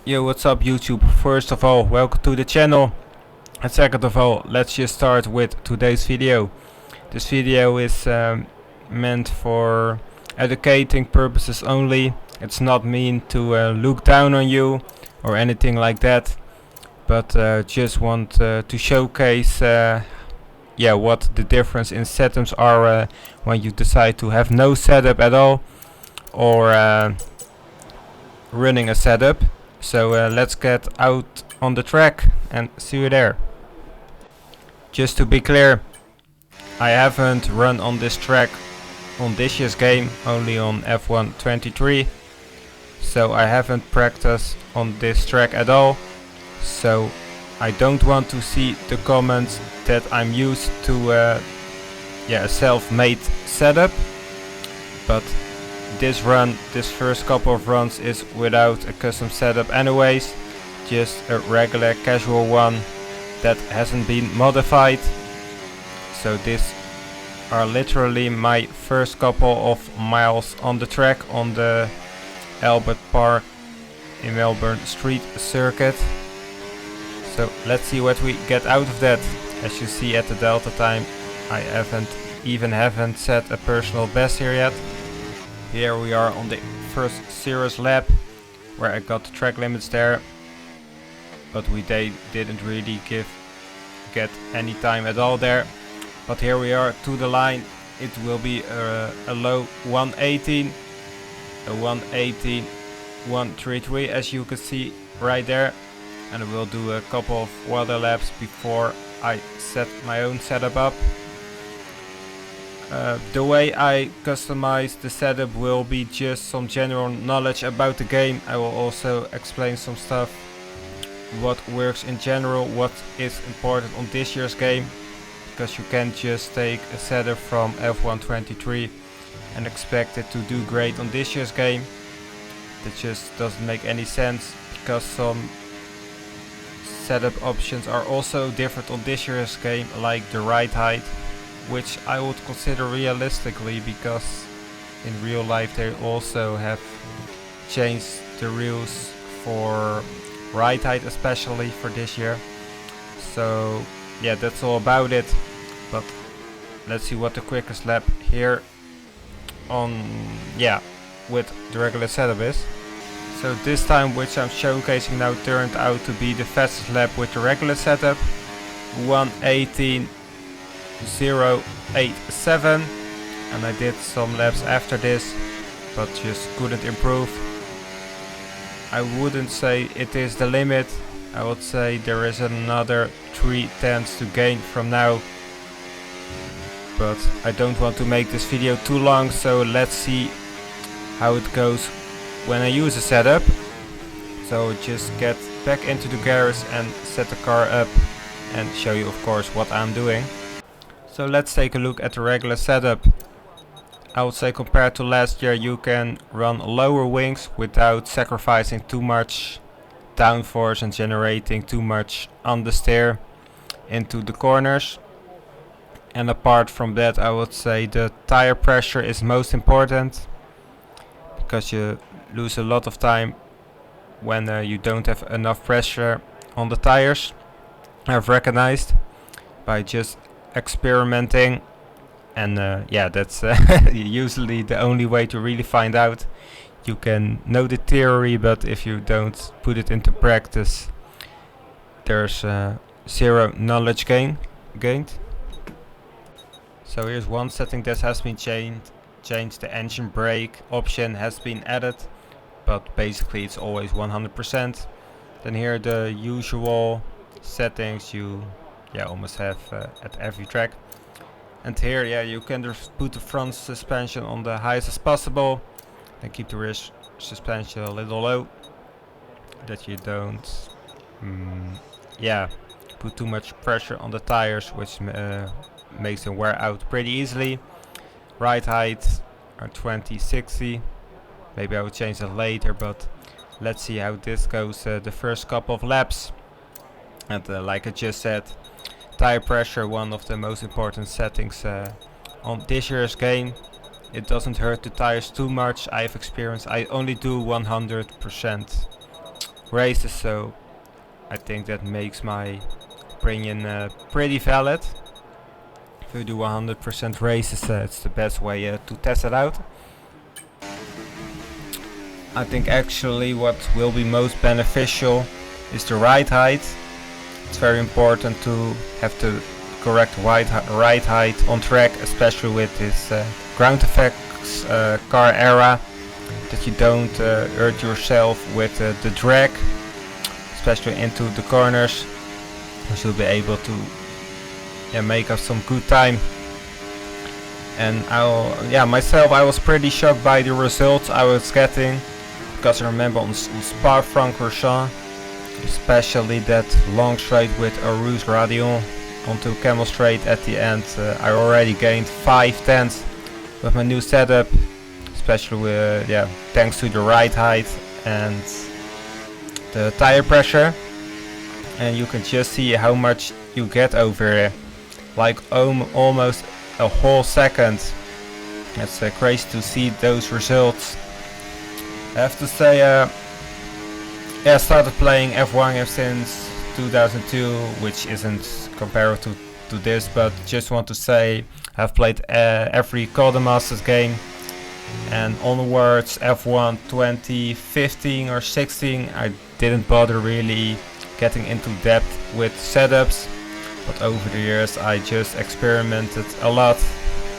Yo, what's up YouTube? First of all, welcome to the channel. And second of all, let's just start with today's video. This video is meant for educating purposes only. It's not meant to look down on you or anything like that. But just want to showcase what the difference in setups are when you decide to have no setup at all or running a setup. So let's get out on the track and see you there. Just to be clear, I haven't run on this track on this year's game, only on F124. So I haven't practiced on this track at all. So I don't want to see the comments that I'm used to a self-made setup. But this first couple of runs is without a custom setup anyways, just a regular casual one that hasn't been modified. So these are literally my first couple of miles on the track on the Albert Park in Melbourne Street Circuit. So let's see what we get out of that. As you see at the delta time, I haven't set a personal best here yet. Here we are on the first serious lap where I got the track limits there, but we didn't really get any time at all there. But here we are to the line. It will be a low 118, a 118, 133 as you can see right there. And I will do a couple of water laps before I set my own setup up. The way I customize the setup will be just some general knowledge about the game. I will also explain some stuff, what works in general, what is important on this year's game, because you can't just take a setup from F124 and expect it to do great on this year's game. That just doesn't make any sense, because some setup options are also different on this year's game, like the ride height, which I would consider realistically, because in real life they also have changed the rules for ride height, especially for this year. So yeah, that's all about it. But let's see what the quickest lap here on with the regular setup is. So this time, which I'm showcasing now, turned out to be the fastest lap with the regular setup, 1:18.087, and I did some laps after this, but just couldn't improve. I wouldn't say it is the limit. I would say there is another 3/10 to gain from now. But I don't want to make this video too long, so let's see how it goes when I use a setup. So just get back into the garage and set the car up and show you of course what I'm doing. So let's take a look at the regular setup. I would say compared to last year, you can run lower wings without sacrificing too much downforce and generating too much understeer into the corners. And apart from that, I would say the tire pressure is most important, because you lose a lot of time when you don't have enough pressure on the tires. I've recognized by just experimenting, and that's usually the only way to really find out. You can know the theory, but if you don't put it into practice, there's zero knowledge gained. So here's one setting that has been changed. The engine brake option has been added, but basically it's always 100%. Then here the usual settings you almost have at every track. And here you can just put the front suspension on the highest as possible and keep the rear suspension a little low, that you don't put too much pressure on the tires, which makes them wear out pretty easily. Ride height are 2060. Maybe I will change that later, but let's see how this goes the first couple of laps. And like I just said, tire pressure, one of the most important settings on this year's game. It doesn't hurt the tires too much. I have experience. I only do 100% races, so I think that makes my opinion pretty valid. If you do 100% races, it's the best way to test it out. I think actually what will be most beneficial is the ride height. It's very important to have the correct ride height on track, especially with this ground effects car era, that you don't hurt yourself with the drag, especially into the corners. You should be able to make up some good time. And myself, I was pretty shocked by the results I was getting, because I remember on Spa-Francorchamps, especially that long straight with Rouge Radion onto Camel Straight at the end, I already gained 5/10 with my new setup, especially with, thanks to the ride height and the tire pressure. And you can just see how much you get over there, like almost a whole second. It's crazy to see those results. I have to say, I started playing F1 since 2002, which isn't comparable to this, but just want to say I've played every Codemasters game, and onwards F1 2015 or 16 I didn't bother really getting into depth with setups, but over the years I just experimented a lot,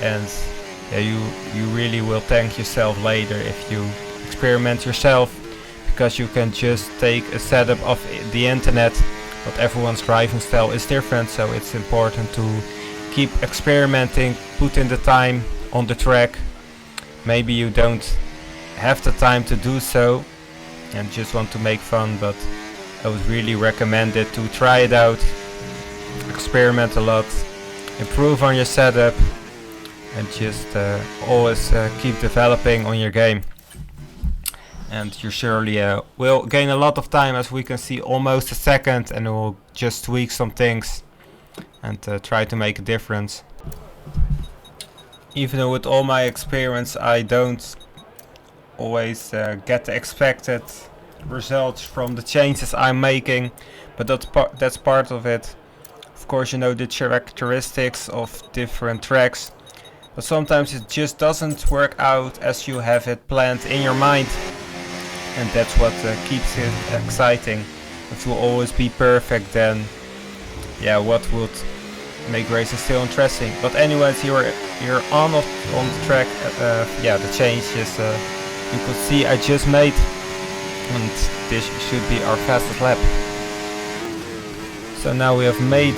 and you really will thank yourself later if you experiment yourself, because you can just take a setup off the internet, but everyone's driving style is different, so it's important to keep experimenting, put in the time on the track. Maybe you don't have the time to do so and just want to make fun, but I would really recommend it to try it out, experiment a lot, improve on your setup, and just always keep developing on your game. And you surely will gain a lot of time, as we can see almost a second, and we'll just tweak some things and try to make a difference. Even though with all my experience I don't always get the expected results from the changes I'm making, but that's part of it. Of course, you know the characteristics of different tracks, but sometimes it just doesn't work out as you have it planned in your mind. And that's what keeps it exciting. If it will always be perfect, then what would make racing still interesting? But anyways, you're on the track. The changes you could see I just made, and this should be our fastest lap. So now we have made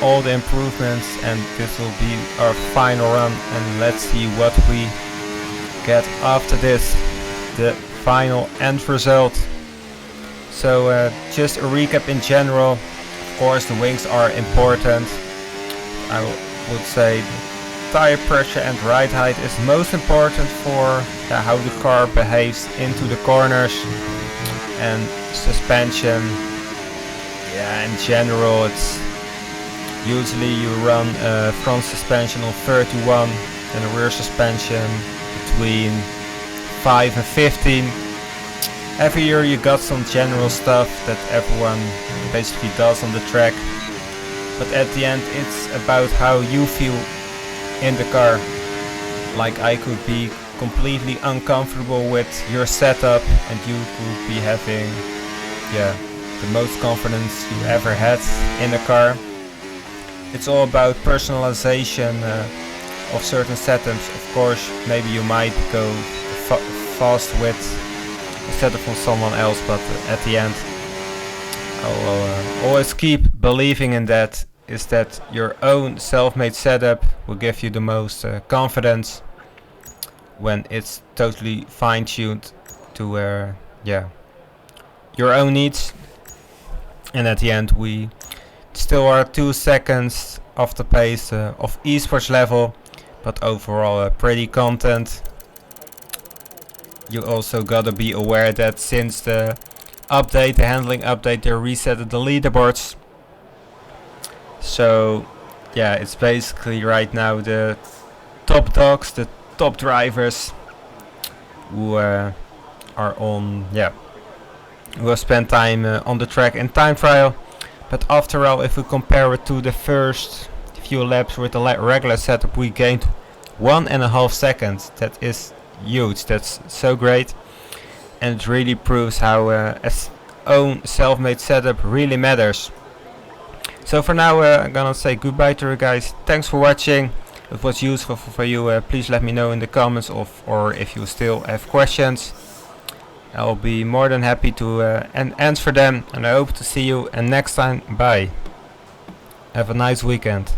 all the improvements, and this will be our final run. And let's see what we get after this. The final end result. So just a recap in general. Of course, the wings are important. I would say tire pressure and ride height is most important for how the car behaves into the corners, and suspension. In general, it's usually you run front suspension on 31 and a rear suspension between 5 and 15. Every year you got some general stuff that everyone basically does on the track, but at the end it's about how you feel in the car. Like, I could be completely uncomfortable with your setup, and you could be having the most confidence you ever had in the car. It's all about personalization of certain setups. Of course, maybe you might go fast with a setup from someone else, but at the end I will always keep believing in that, is that your own self-made setup will give you the most confidence when it's totally fine-tuned to your own needs. And at the end we still are 2 seconds off the pace of esports level, but overall pretty content. You also gotta be aware that since the update, the handling update, they reset the leaderboards. So it's basically right now the top dogs, the top drivers who are on We'll spend time on the track in time trial, but after all, if we compare it to the first few laps with the regular setup, we gained 1.5 seconds. That is huge, that's so great, and it really proves how own self-made setup really matters. So for now, I'm gonna say goodbye to you guys. Thanks for watching. If it was useful for you, please let me know in the comments, or if you still have questions. I'll be more than happy to answer them, and I hope to see you next time. Bye. Have a nice weekend.